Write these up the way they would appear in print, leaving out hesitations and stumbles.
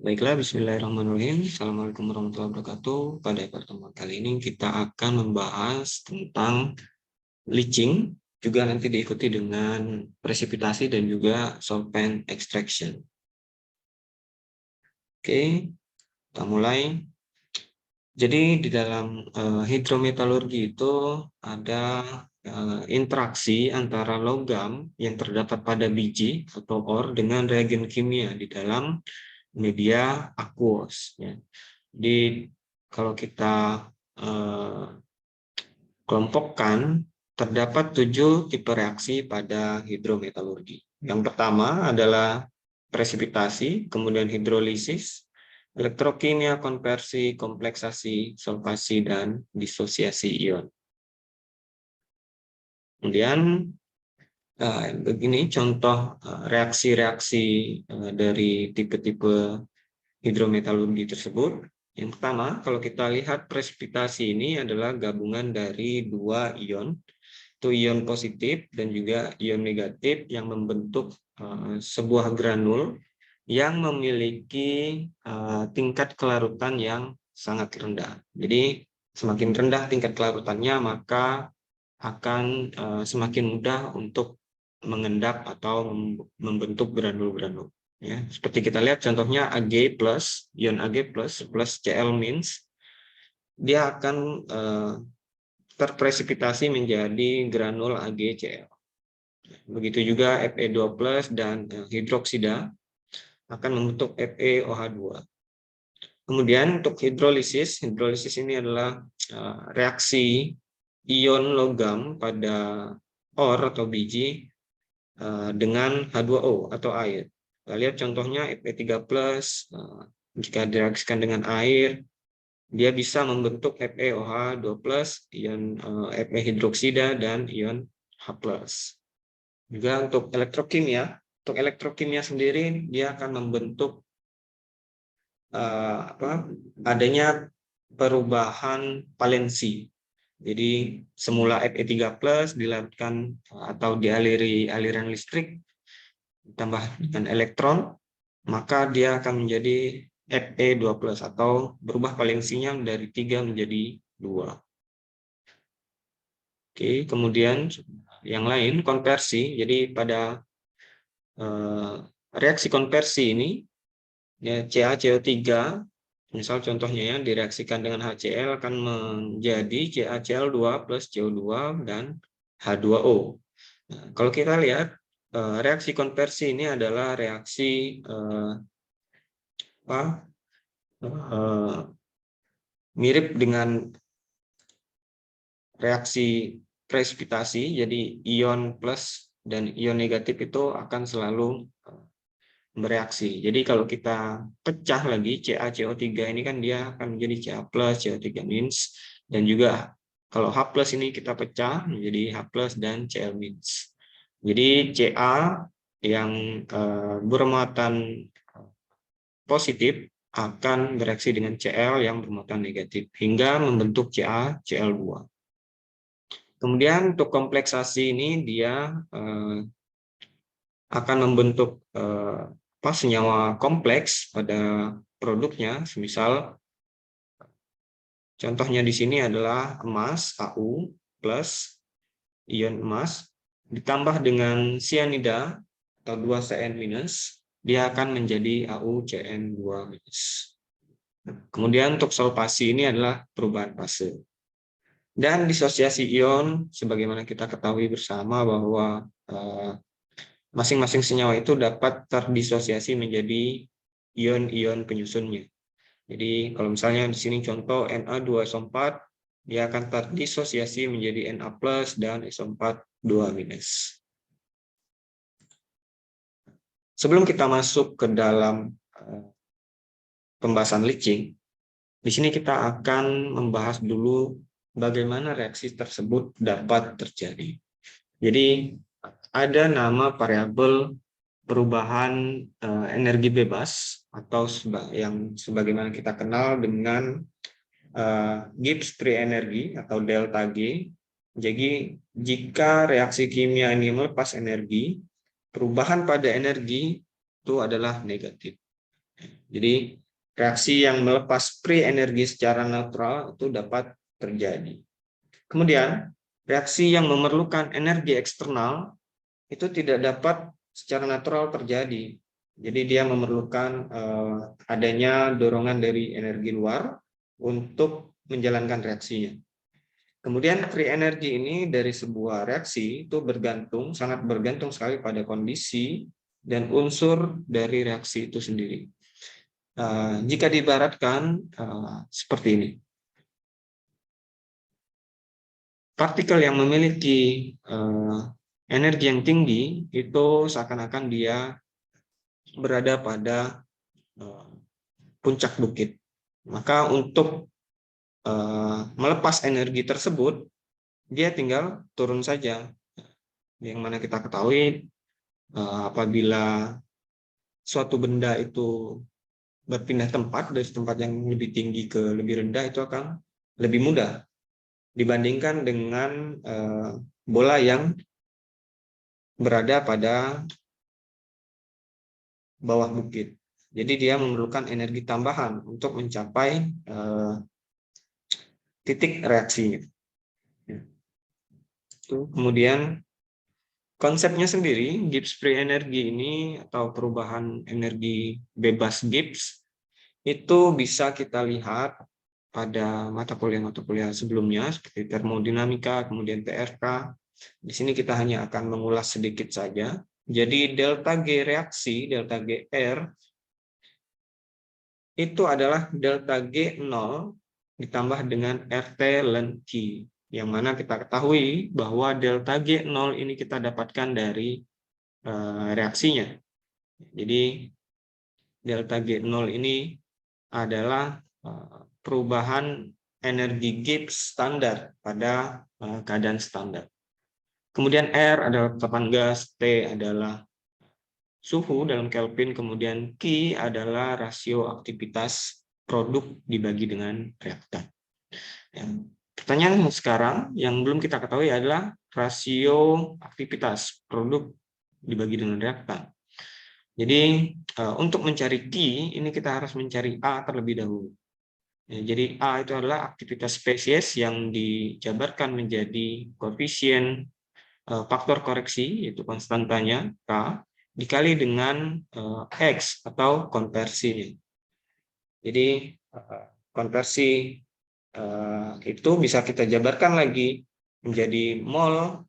Baiklah, bismillahirrahmanirrahim. Assalamualaikum warahmatullahi wabarakatuh. Pada pertemuan kali ini kita akan membahas tentang leaching, juga nanti diikuti dengan presipitasi dan juga solvent extraction. Oke, kita mulai. Jadi di dalam hidrometalurgi itu ada interaksi antara logam yang terdapat pada biji atau ore dengan reagen kimia di dalam media aqueous. Ya. Jadi kalau kita kelompokkan, terdapat 7 tipe reaksi pada hidrometalurgi. Yang pertama adalah presipitasi, kemudian hidrolisis, elektrokimia, konversi, kompleksasi, solvasi, dan disosiasi ion. Kemudian begini contoh reaksi-reaksi dari tipe-tipe hidrometalurgi tersebut. Yang pertama, kalau kita lihat presipitasi ini adalah gabungan dari 2 ion, itu ion positif dan juga ion negatif yang membentuk sebuah granul yang memiliki tingkat kelarutan yang sangat rendah. Jadi semakin rendah tingkat kelarutannya, maka akan semakin mudah untuk mengendap atau membentuk granul-granul. Ya, seperti kita lihat contohnya Ag+, ion Ag+, plus Cl-, dia akan terpresipitasi menjadi granul AgCl. Begitu juga Fe2+ dan hidroksida akan membentuk FeOH2. Kemudian untuk hidrolisis ini adalah reaksi ion logam pada ore atau biji dengan H2O atau air. Kita lihat contohnya Fe3+, jika direaksikan dengan air, dia bisa membentuk FeOH2+, ion Fe hidroksida, dan ion H+. Juga untuk elektrokimia sendiri, dia akan membentuk adanya perubahan valensi. Jadi semula Fe3+ dilarutkan atau dialiri aliran listrik ditambah dengan elektron, maka dia akan menjadi Fe2+ atau berubah valensinya dari 3 menjadi 2. Oke, kemudian yang lain konversi. Jadi pada reaksi konversi ini ya, CaCO3, misal contohnya ya, direaksikan dengan HCl akan menjadi CaCl2 plus CO2 dan H2O. Nah, kalau kita lihat reaksi konversi ini adalah reaksi mirip dengan reaksi presipitasi. Jadi ion plus dan ion negatif itu akan selalu bereaksi. Jadi kalau kita pecah lagi CaCO3 ini kan dia akan menjadi Ca+, CO3-, dan juga kalau H+ ini kita pecah menjadi H+ dan Cl-. Jadi Ca yang bermuatan positif akan bereaksi dengan Cl yang bermuatan negatif hingga membentuk CaCl2. Kemudian untuk kompleksasi ini dia akan membentuk senyawa kompleks pada produknya. Misal contohnya di sini adalah emas Au plus ion emas ditambah dengan sianida atau 2Cn-, dia akan menjadi AuCN2-. Kemudian untuk solvasi ini adalah perubahan fase. Dan disosiasi ion, sebagaimana kita ketahui bersama bahwa masing-masing senyawa itu dapat terdisosiasi menjadi ion-ion penyusunnya. Jadi kalau misalnya di sini contoh Na2SO4, dia akan terdisosiasi menjadi Na+ dan SO4 2-. Sebelum kita masuk ke dalam pembahasan leaching, di sini kita akan membahas dulu bagaimana reaksi tersebut dapat terjadi. Jadi ada nama variabel perubahan energi bebas atau yang sebagaimana kita kenal dengan Gibbs free energy atau delta G. Jadi jika reaksi kimia ini melepas energi, perubahan pada energi itu adalah negatif. Jadi reaksi yang melepas free energi secara natural itu dapat terjadi. Kemudian reaksi yang memerlukan energi eksternal itu tidak dapat secara natural terjadi. Jadi dia memerlukan adanya dorongan dari energi luar untuk menjalankan reaksinya. Kemudian free energy ini dari sebuah reaksi itu sangat bergantung sekali pada kondisi dan unsur dari reaksi itu sendiri. Jika diibaratkan seperti ini. Partikel yang memiliki energi yang tinggi itu seakan-akan dia berada pada puncak bukit. Maka untuk melepas energi tersebut, dia tinggal turun saja. Yang mana kita ketahui apabila suatu benda itu berpindah tempat dari tempat yang lebih tinggi ke lebih rendah itu akan lebih mudah dibandingkan dengan bola yang berada pada bawah bukit. Jadi dia memerlukan energi tambahan untuk mencapai titik reaksinya. Kemudian konsepnya sendiri, Gibbs free energy ini atau perubahan energi bebas Gibbs itu bisa kita lihat pada mata kuliah sebelumnya seperti termodinamika, kemudian TRK. Di sini kita hanya akan mengulas sedikit saja. Jadi delta G reaksi, delta G R itu adalah delta G0 ditambah dengan RT ln Q, yang mana kita ketahui bahwa delta G0 ini kita dapatkan dari reaksinya. Jadi delta G0 ini adalah perubahan energi Gibbs standar pada keadaan standar. Kemudian R adalah tetapan gas, T adalah suhu dalam Kelvin, kemudian Q adalah rasio aktivitas produk dibagi dengan reaktan. Pertanyaan sekarang yang belum kita ketahui adalah rasio aktivitas produk dibagi dengan reaktan. Jadi untuk mencari Q, ini kita harus mencari A terlebih dahulu. Jadi A itu adalah aktivitas spesies yang dijabarkan menjadi koefisien faktor koreksi, yaitu konstantanya K, dikali dengan X atau konversinya. Jadi konversi itu bisa kita jabarkan lagi menjadi mol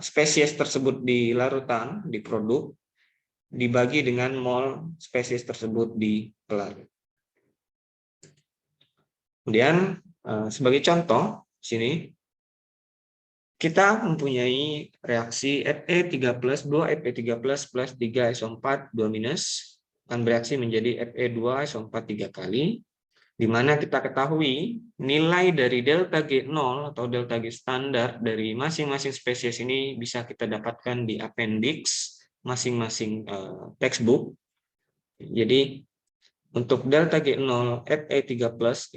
spesies tersebut di larutan, di produk, dibagi dengan mol spesies tersebut di pelarut. Kemudian sebagai contoh, sini kita mempunyai reaksi Fe3+, 2 Fe3+, plus 3 SO4, 2 minus, akan bereaksi menjadi Fe2 SO4 3 kali, di mana kita ketahui nilai dari delta G0 atau delta G standar dari masing-masing spesies ini bisa kita dapatkan di appendix masing-masing textbook. Jadi untuk delta G0 Fe3+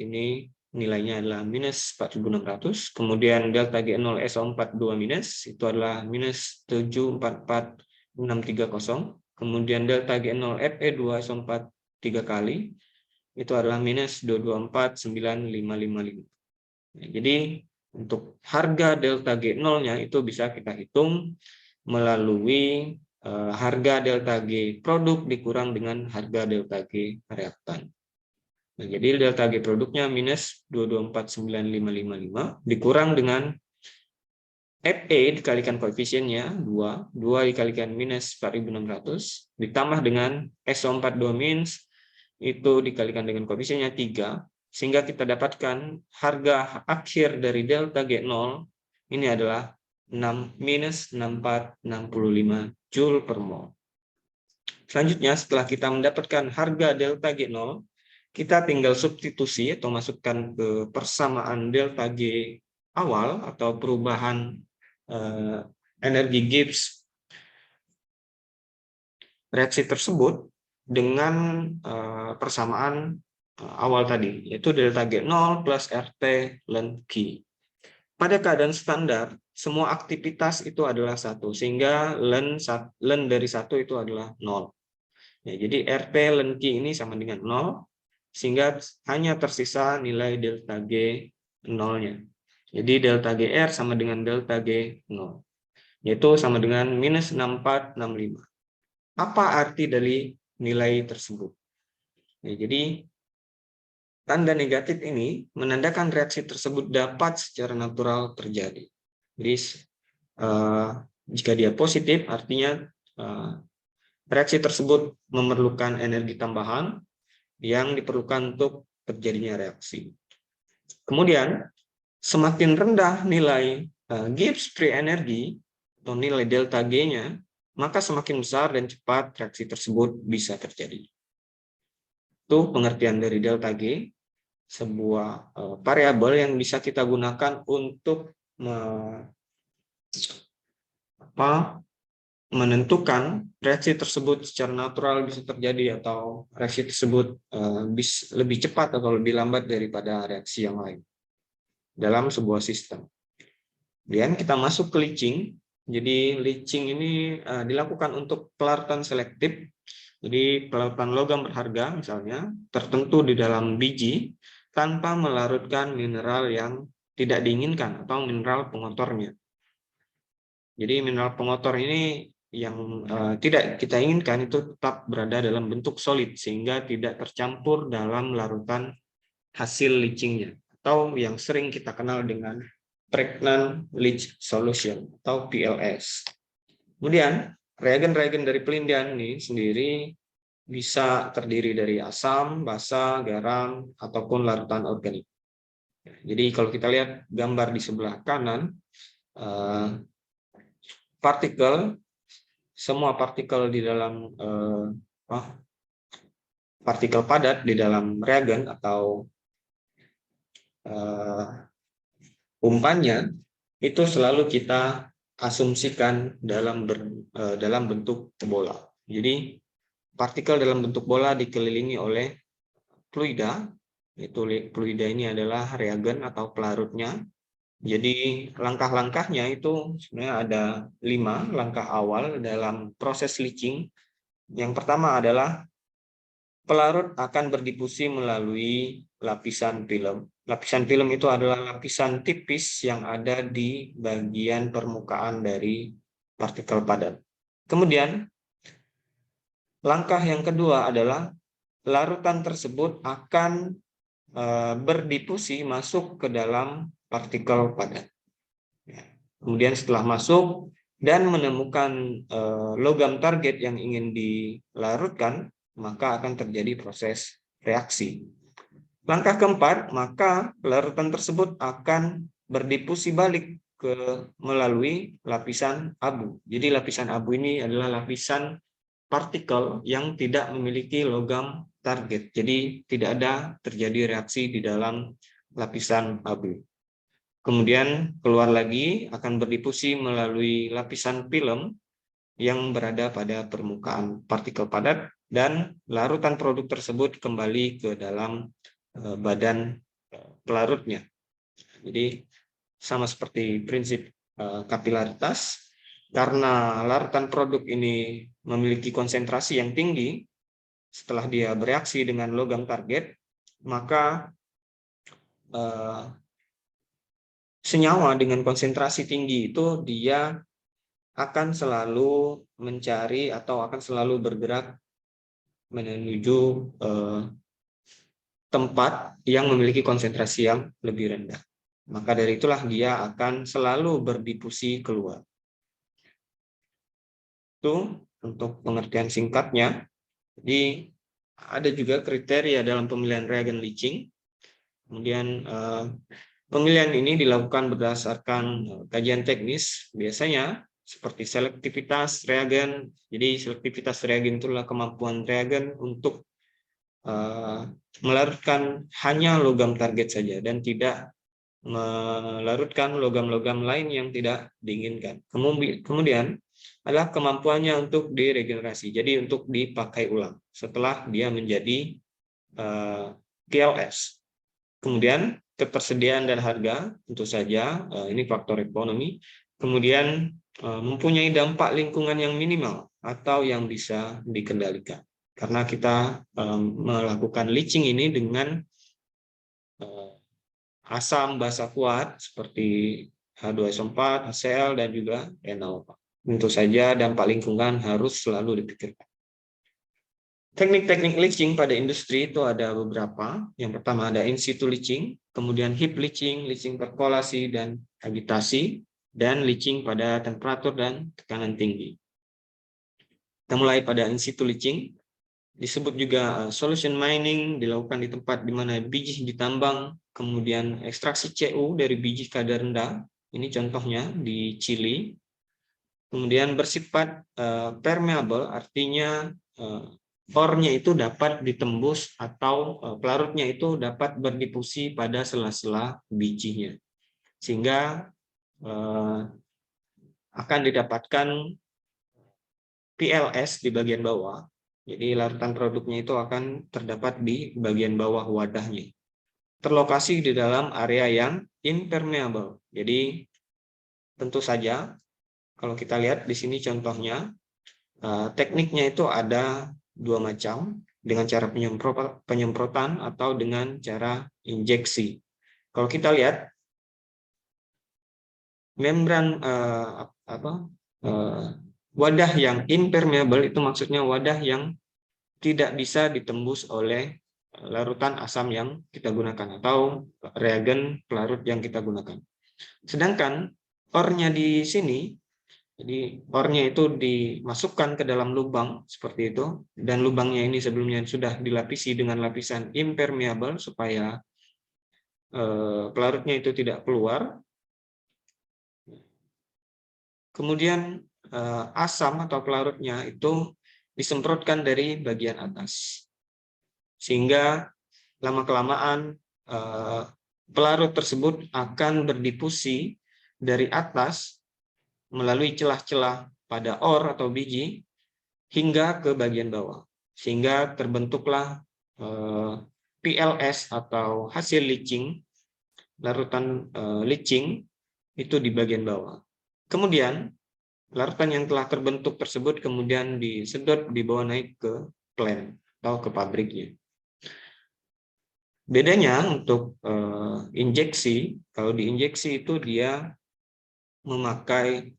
ini nilainya adalah minus 4.600, kemudian delta G0 SO4 2 minus itu adalah minus 744.630, kemudian delta G0 Fe2 SO4 3 kali itu adalah minus 224.9555. Jadi untuk harga delta G0-nya itu bisa kita hitung melalui harga delta G produk dikurang dengan harga delta G reaktan. Nah, jadi delta G produknya minus 224.9555 dikurang dengan Fe dikalikan koefisiennya 2 dikalikan minus 4.600 ditambah dengan SO4 2 minus itu dikalikan dengan koefisiennya 3, sehingga kita dapatkan harga akhir dari delta G0 ini adalah minus 6465 Joule per mol. Selanjutnya setelah kita mendapatkan harga delta G0, kita tinggal substitusi atau masukkan ke persamaan delta G awal atau perubahan energi Gibbs reaksi tersebut dengan persamaan awal tadi, yaitu delta G0 plus RT ln Q. Pada keadaan standar, semua aktivitas itu adalah 1, sehingga ln dari 1 itu adalah 0. Ya, jadi RT ln Q ini sama dengan 0, sehingga hanya tersisa nilai delta G 0-nya. Jadi delta GR sama dengan delta G 0, yaitu sama dengan minus 6465. Apa arti dari nilai tersebut? Ya, jadi tanda negatif ini menandakan reaksi tersebut dapat secara natural terjadi. Jadi jika dia positif, artinya reaksi tersebut memerlukan energi tambahan yang diperlukan untuk terjadinya reaksi. Kemudian, semakin rendah nilai Gibbs free energy atau nilai delta G-nya, maka semakin besar dan cepat reaksi tersebut bisa terjadi. Itu pengertian dari delta G, sebuah variabel yang bisa kita gunakan untuk menentukan reaksi tersebut secara natural bisa terjadi atau reaksi tersebut lebih cepat atau lebih lambat daripada reaksi yang lain dalam sebuah sistem. Kemudian kita masuk ke leaching. Jadi leaching ini dilakukan untuk pelarutan selektif. Jadi pelarutan logam berharga misalnya tertentu di dalam biji tanpa melarutkan mineral yang tidak diinginkan atau mineral pengotornya. Jadi mineral pengotor ini yang tidak kita inginkan itu tetap berada dalam bentuk solid sehingga tidak tercampur dalam larutan hasil leachingnya atau yang sering kita kenal dengan pregnant leach solution atau PLS. Kemudian reagen-reagen dari pelindian ini sendiri bisa terdiri dari asam, basa, garam, ataupun larutan organik. Jadi kalau kita lihat gambar di sebelah kanan, semua partikel di dalam partikel padat di dalam reagen atau umpannya itu selalu kita asumsikan dalam bentuk bola. Jadi partikel dalam bentuk bola dikelilingi oleh fluida, yaitu fluida ini adalah reagen atau pelarutnya. Jadi langkah-langkahnya itu sebenarnya ada 5 langkah awal dalam proses leaching. Yang pertama adalah pelarut akan berdifusi melalui lapisan film. Lapisan film itu adalah lapisan tipis yang ada di bagian permukaan dari partikel padat. Kemudian langkah yang kedua adalah larutan tersebut akan berdifusi masuk ke dalam partikel padat. Kemudian setelah masuk dan menemukan logam target yang ingin dilarutkan, maka akan terjadi proses reaksi. Langkah keempat, maka larutan tersebut akan berdifusi balik melalui lapisan abu. Jadi lapisan abu ini adalah lapisan partikel yang tidak memiliki logam target. Jadi tidak ada terjadi reaksi di dalam lapisan abu. Kemudian keluar lagi akan berdifusi melalui lapisan film yang berada pada permukaan partikel padat dan larutan produk tersebut kembali ke dalam badan pelarutnya. Jadi sama seperti prinsip kapilaritas, karena larutan produk ini memiliki konsentrasi yang tinggi, setelah dia bereaksi dengan logam target, maka senyawa dengan konsentrasi tinggi itu dia akan selalu mencari atau akan selalu bergerak menuju tempat yang memiliki konsentrasi yang lebih rendah. Maka dari itulah dia akan selalu berdifusi keluar. Itu untuk pengertian singkatnya. Jadi ada juga kriteria dalam pemilihan reagen leaching. Kemudian pemilihan ini dilakukan berdasarkan kajian teknis, biasanya seperti selektivitas reagen. Jadi selektivitas reagen itulah kemampuan reagen untuk melarutkan hanya logam target saja dan tidak melarutkan logam-logam lain yang tidak diinginkan. Kemudian adalah kemampuannya untuk diregenerasi, jadi untuk dipakai ulang setelah dia menjadi PLS. Kemudian ketersediaan dan harga, tentu saja ini faktor ekonomi. Kemudian mempunyai dampak lingkungan yang minimal atau yang bisa dikendalikan. karena kita melakukan leaching ini dengan asam basa kuat seperti H2SO4, HCl, dan juga NO. Tentu saja dampak lingkungan harus selalu dipikirkan. Teknik-teknik leaching pada industri itu ada beberapa. Yang pertama ada in situ leaching, kemudian heap leaching, leaching perkolasi dan agitasi, dan leaching pada temperatur dan tekanan tinggi. Kita mulai pada in situ leaching. Disebut juga solution mining, dilakukan di tempat di mana biji ditambang, kemudian ekstraksi CO dari biji kadar rendah. Ini contohnya di Chili. Kemudian bersifat permeable, artinya ore-nya itu dapat ditembus atau pelarutnya itu dapat berdifusi pada sela-sela bijinya, sehingga akan didapatkan PLS di bagian bawah. Jadi larutan produknya itu akan terdapat di bagian bawah wadahnya, terlokasi di dalam area yang impermeable. Jadi tentu saja kalau kita lihat di sini contohnya, tekniknya itu ada dua macam, dengan cara penyemprotan atau dengan cara injeksi. Kalau kita lihat membran wadah yang impermeable itu maksudnya wadah yang tidak bisa ditembus oleh larutan asam yang kita gunakan atau reagen pelarut yang kita gunakan. Sedangkan ore-nya di sini, jadi ore-nya itu dimasukkan ke dalam lubang seperti itu, dan lubangnya ini sebelumnya sudah dilapisi dengan lapisan impermeable supaya pelarutnya itu tidak keluar. Kemudian asam atau pelarutnya itu disemprotkan dari bagian atas, sehingga lama-kelamaan pelarut tersebut akan berdifusi dari atas melalui celah-celah pada ore atau biji hingga ke bagian bawah, sehingga terbentuklah PLS atau hasil leaching, larutan leaching itu di bagian bawah. Kemudian larutan yang telah terbentuk tersebut kemudian disedot, dibawa naik ke plant atau ke pabriknya. Bedanya untuk injeksi, kalau diinjeksi itu dia memakai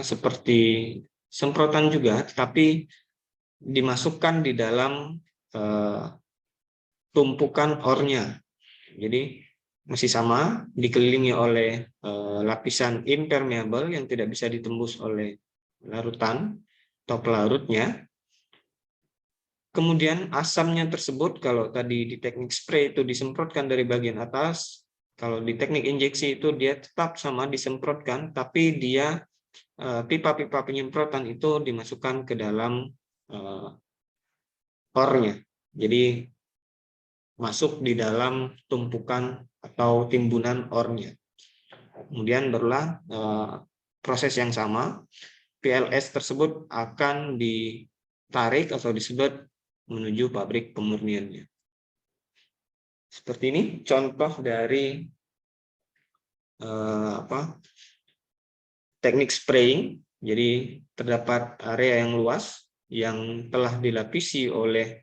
seperti semprotan juga, tetapi dimasukkan di dalam tumpukan ore-nya. Jadi masih sama, dikelilingi oleh lapisan impermeable yang tidak bisa ditembus oleh larutan atau pelarutnya. Kemudian asamnya tersebut, kalau tadi di teknik spray itu disemprotkan dari bagian atas, kalau di teknik injeksi itu dia tetap sama disemprotkan, tapi dia pipa-pipa penyemprotan itu dimasukkan ke dalam ore-nya. Jadi masuk di dalam tumpukan atau timbunan ore-nya. Kemudian barulah proses yang sama, PLS tersebut akan ditarik atau disedot menuju pabrik pemurniannya. Seperti ini contoh dari teknik spraying. Jadi terdapat area yang luas yang telah dilapisi oleh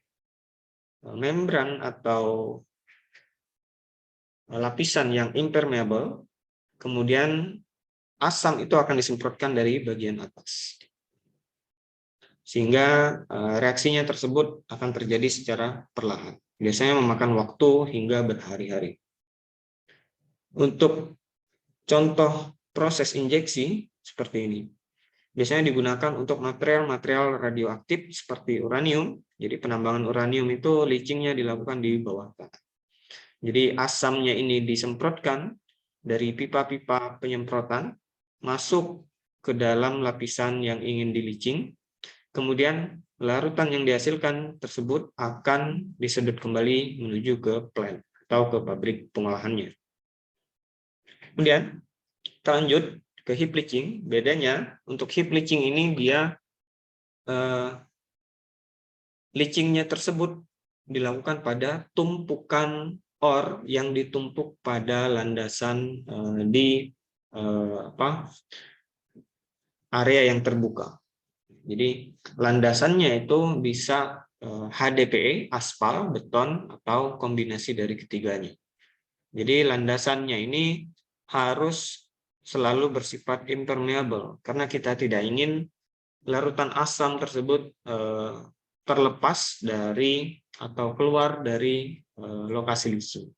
membran atau lapisan yang impermeable, kemudian asam itu akan disemprotkan dari bagian atas, sehingga reaksinya tersebut akan terjadi secara perlahan. Biasanya memakan waktu hingga berhari-hari. Untuk contoh proses injeksi seperti ini, biasanya digunakan untuk material-material radioaktif seperti uranium. Jadi penambangan uranium itu leachingnya dilakukan di bawah tanah. Jadi asamnya ini disemprotkan dari pipa-pipa penyemprotan masuk ke dalam lapisan yang ingin di leaching. Kemudian larutan yang dihasilkan tersebut akan disedot kembali menuju ke plant atau ke pabrik pengolahannya. Kemudian kita lanjut ke heap leaching. Bedanya untuk heap leaching ini dia leachingnya tersebut dilakukan pada tumpukan ore yang ditumpuk pada landasan di area yang terbuka. Jadi landasannya itu bisa HDPE, aspal, beton, atau kombinasi dari ketiganya. Jadi landasannya ini harus selalu bersifat impermeable karena kita tidak ingin larutan asam tersebut terlepas dari atau keluar dari lokasi leaching.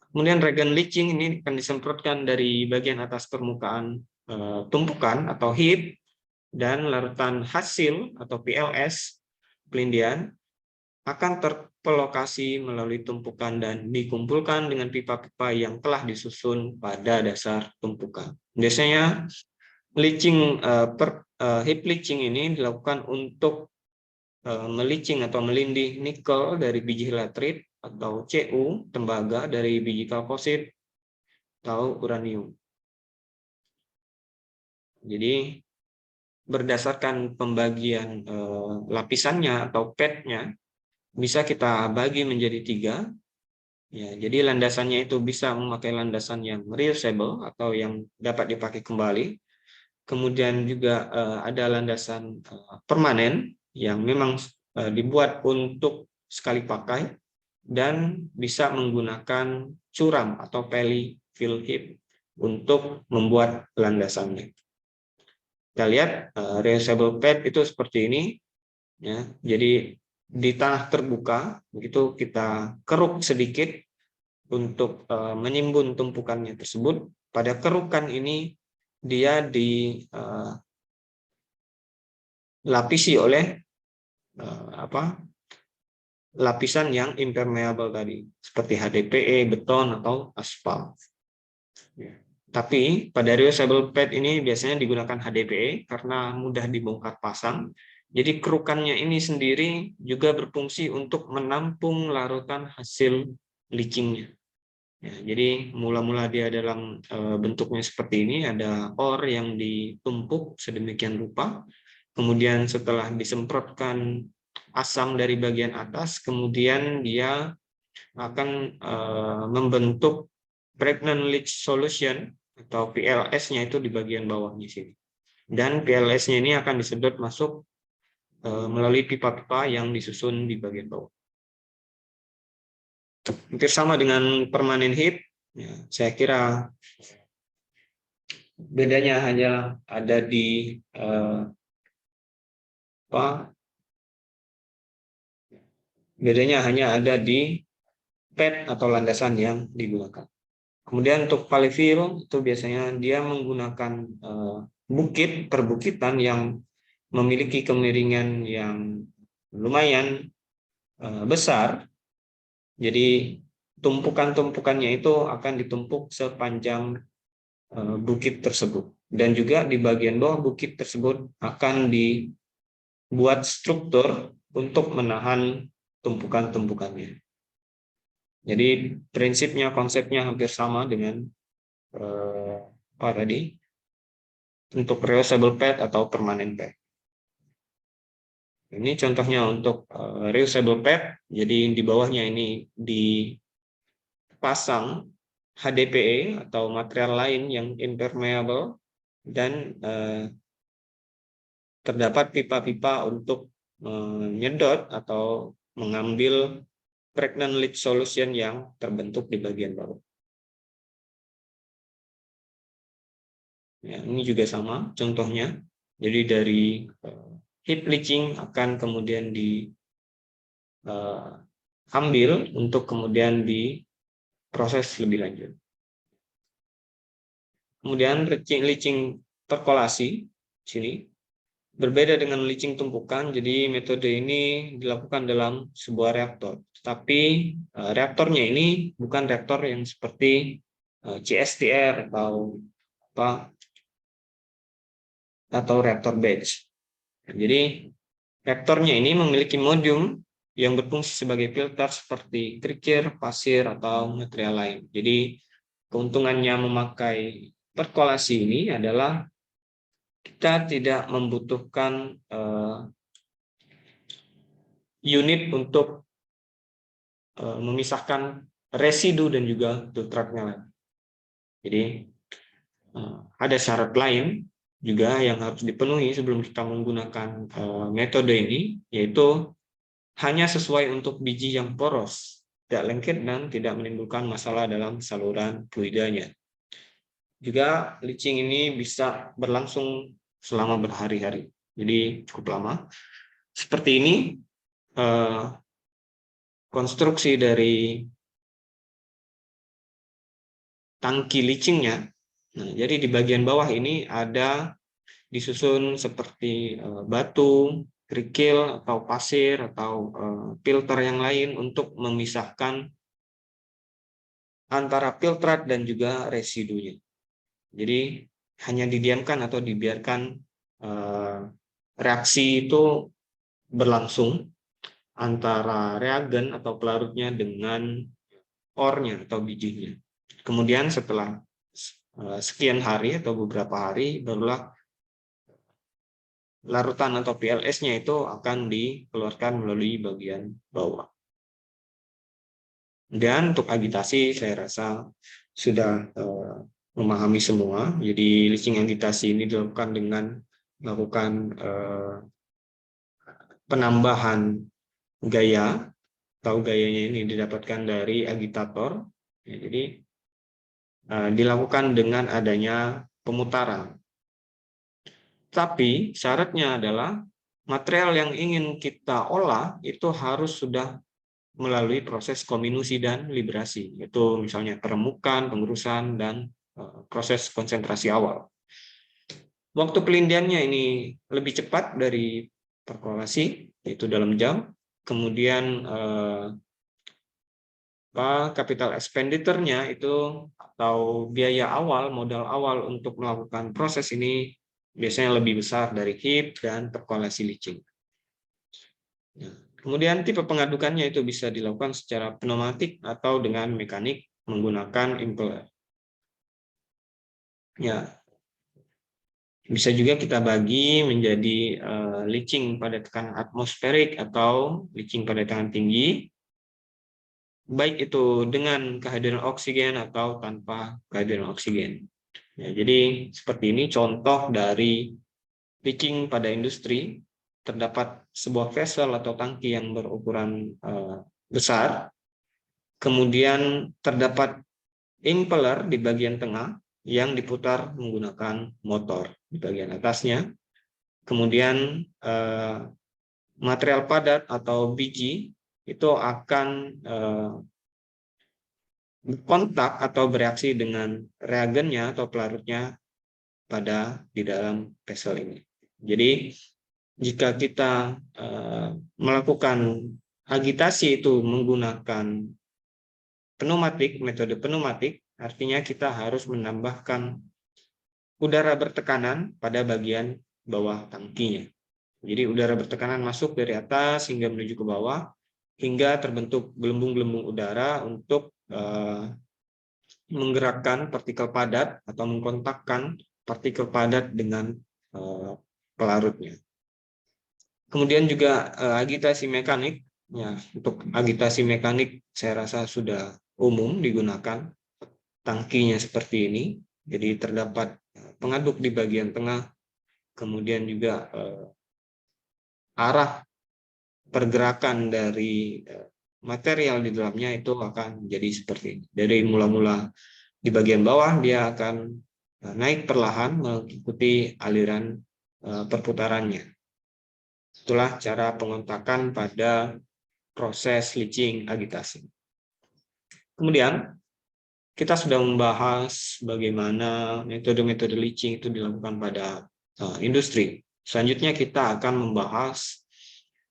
Kemudian reagen leaching ini akan disemprotkan dari bagian atas permukaan tumpukan atau heap, dan larutan hasil atau PLS pelindian akan terpelokasi melalui tumpukan dan dikumpulkan dengan pipa-pipa yang telah disusun pada dasar tumpukan. Biasanya leaching heap leaching ini dilakukan untuk meleaching atau melindih nikel dari biji latrit atau Cu, tembaga dari biji kalkosit atau uranium. Jadi berdasarkan pembagian lapisannya atau padnya bisa kita bagi menjadi 3. Ya, jadi landasannya itu bisa memakai landasan yang reusable atau yang dapat dipakai kembali. Kemudian juga ada landasan permanen yang memang dibuat untuk sekali pakai dan bisa menggunakan curam atau poly fill heap untuk membuat landasannya. Kita lihat reusable pad itu seperti ini, ya. Jadi di tanah terbuka begitu kita keruk sedikit untuk menimbun tumpukannya tersebut. Pada kerukan ini dia dilapisi oleh lapisan yang impermeable tadi seperti HDPE, beton atau aspal. Ya. Tapi pada reusable pad ini biasanya digunakan HDPE karena mudah dibongkar pasang. Jadi kerukannya ini sendiri juga berfungsi untuk menampung larutan hasil leachingnya. Ya, jadi mula-mula dia dalam bentuknya seperti ini, ada ore yang ditumpuk sedemikian rupa. Kemudian setelah disemprotkan asam dari bagian atas, kemudian dia akan membentuk pregnant leach solution atau PLS-nya itu di bagian bawahnya sini. Dan PLS-nya ini akan disedot masuk melalui pipa-pipa yang disusun di bagian bawah. Hampir sama dengan permanent heap, ya, saya kira bedanya hanya ada di pad atau landasan yang digunakan. Kemudian untuk polyfill itu biasanya dia menggunakan perbukitan yang memiliki kemiringan yang lumayan besar. Jadi tumpukan-tumpukannya itu akan ditumpuk sepanjang bukit tersebut. Dan juga di bagian bawah bukit tersebut akan dibuat struktur untuk menahan tumpukan-tumpukannya. Jadi prinsipnya, konsepnya hampir sama dengan apa tadi untuk reusable pad atau permanent pad. Ini contohnya untuk reusable pad. Jadi di bawahnya ini dipasang HDPE atau material lain yang impermeable dan terdapat pipa-pipa untuk menyedot atau mengambil pregnant leach solution yang terbentuk di bagian bawah. Ya, ini juga sama contohnya. Jadi dari heap leaching akan kemudian diambil untuk kemudian diproses lebih lanjut. Kemudian leaching perkolasi sini berbeda dengan leaching tumpukan. Jadi metode ini dilakukan dalam sebuah reaktor. Tapi reaktornya ini bukan reaktor yang seperti CSTR atau reaktor batch. Jadi reaktornya ini memiliki modium yang berfungsi sebagai filter seperti kerikil, pasir, atau material lain. Jadi keuntungannya memakai perkolasi ini adalah kita tidak membutuhkan unit untuk memisahkan residu dan juga filtratnya. Jadi ada syarat lain juga yang harus dipenuhi sebelum kita menggunakan metode ini, yaitu hanya sesuai untuk biji yang poros, tidak lengket dan tidak menimbulkan masalah dalam saluran fluidanya. Juga leaching ini bisa berlangsung selama berhari-hari, jadi cukup lama. Seperti ini konstruksi dari tangki leachingnya. Nah, jadi di bagian bawah ini ada disusun seperti batu, kerikil, atau pasir, atau filter yang lain untuk memisahkan antara filtrat dan juga residunya. Jadi hanya didiamkan atau dibiarkan reaksi itu berlangsung antara reagen atau pelarutnya dengan ore-nya atau bijinya. Kemudian setelah sekian hari atau beberapa hari, barulah larutan atau PLS-nya itu akan dikeluarkan melalui bagian bawah. Dan untuk agitasi saya rasa sudah memahami semua. Jadi leaching agitasi ini dilakukan dengan melakukan penambahan gaya, atau gayanya ini didapatkan dari agitator. Ya, jadi dilakukan dengan adanya pemutaran. Tapi syaratnya adalah material yang ingin kita olah itu harus sudah melalui proses kominusi dan liberasi, yaitu misalnya peremukan, pengurusan, dan proses konsentrasi awal. Waktu pelindiannya ini lebih cepat dari perkolasi, yaitu dalam jam. Kemudian capital expenditure-nya itu atau biaya awal, modal awal untuk melakukan proses ini biasanya lebih besar dari HIP dan perkolasi leaching. Nah, kemudian tipe pengadukannya itu bisa dilakukan secara pneumatik atau dengan mekanik menggunakan impeller. Ya, bisa juga kita bagi menjadi leaching pada tekanan atmosferik atau leaching pada tekanan tinggi, baik itu dengan kehadiran oksigen atau tanpa kehadiran oksigen. Ya, jadi seperti ini contoh dari leaching pada industri. Terdapat sebuah vessel atau tangki yang berukuran besar, kemudian terdapat impeller di bagian tengah yang diputar menggunakan motor di bagian atasnya. Kemudian material padat atau biji itu akan kontak atau bereaksi dengan reagennya atau pelarutnya di dalam vessel ini. Jadi jika kita melakukan agitasi itu menggunakan pneumatik, metode pneumatik, artinya kita harus menambahkan udara bertekanan pada bagian bawah tangkinya. Jadi udara bertekanan masuk dari atas hingga menuju ke bawah, hingga terbentuk gelembung-gelembung udara untuk menggerakkan partikel padat atau mengkontakkan partikel padat dengan pelarutnya. Kemudian juga agitasi mekanik. Ya, untuk agitasi mekanik saya rasa sudah umum digunakan. Tangkinya seperti ini. Jadi terdapat pengaduk di bagian tengah. Kemudian juga arah pergerakan dari material di dalamnya itu akan jadi seperti ini. Dari mula-mula di bagian bawah dia akan naik perlahan mengikuti aliran perputarannya. Itulah cara pengontakan pada proses leaching agitasi. Kemudian kita sudah membahas bagaimana metode-metode leaching itu dilakukan pada industri. Selanjutnya kita akan membahas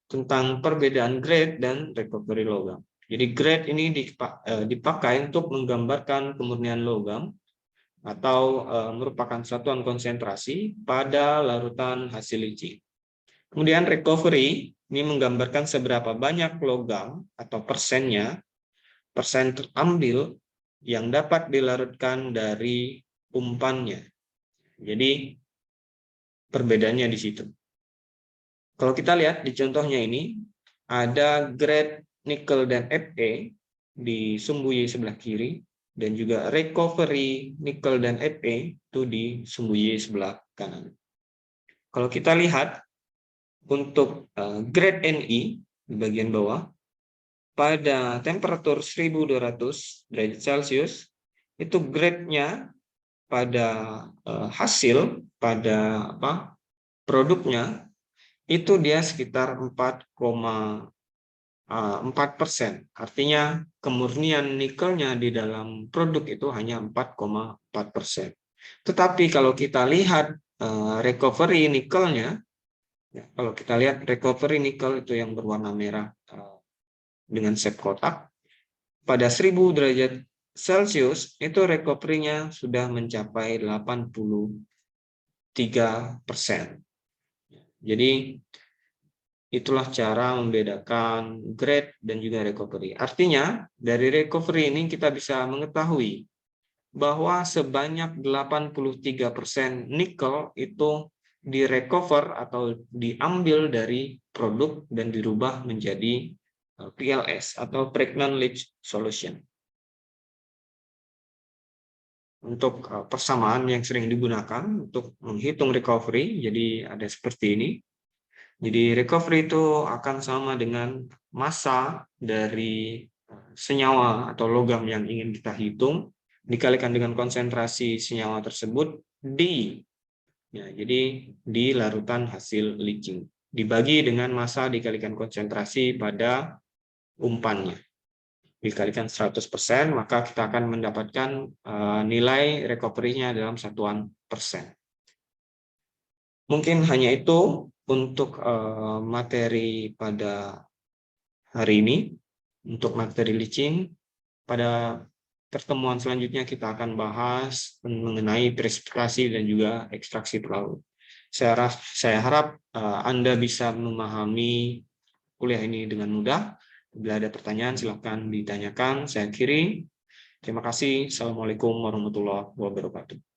tentang perbedaan grade dan recovery logam. Jadi grade ini dipakai untuk menggambarkan kemurnian logam atau merupakan satuan konsentrasi pada larutan hasil leaching. Kemudian recovery ini menggambarkan seberapa banyak logam atau persen terambil yang dapat dilarutkan dari umpannya. Jadi perbedaannya di situ. Kalau kita lihat di contohnya ini, ada grade nikel dan Fe di sumbu Y sebelah kiri, dan juga recovery nikel dan Fe itu di sumbu Y sebelah kanan. Kalau kita lihat untuk grade Ni di bagian bawah, pada temperatur 1200 derajat Celcius, itu grade-nya pada hasil, pada produknya, itu dia sekitar 4,4%. Artinya kemurnian nikelnya di dalam produk itu hanya 4,4%. Tetapi kalau kita lihat recovery nikelnya, kalau kita lihat recovery nikel itu yang berwarna merah dengan shape kotak, pada 1000 derajat Celcius itu recovery-nya sudah mencapai 83%. Jadi itulah cara membedakan grade dan juga recovery. Artinya dari recovery ini kita bisa mengetahui bahwa sebanyak 83% nikel itu direcover atau diambil dari produk dan dirubah menjadi PLS atau pregnant leach solution. Untuk persamaan yang sering digunakan untuk menghitung recovery, jadi ada seperti ini. Jadi recovery itu akan sama dengan massa dari senyawa atau logam yang ingin kita hitung dikalikan dengan konsentrasi senyawa tersebut jadi di larutan hasil leaching, dibagi dengan massa dikalikan konsentrasi pada umpannya, dikalikan 100%, maka kita akan mendapatkan nilai recovery-nya dalam satuan persen. Mungkin hanya itu untuk materi pada hari ini. Untuk materi leaching, pada pertemuan selanjutnya kita akan bahas mengenai presipitasasi dan juga ekstraksi pelaut. Saya harap Anda bisa memahami kuliah ini dengan mudah. Bila ada pertanyaan, silakan ditanyakan. Saya akhiri. Terima kasih. Assalamualaikum warahmatullahi wabarakatuh.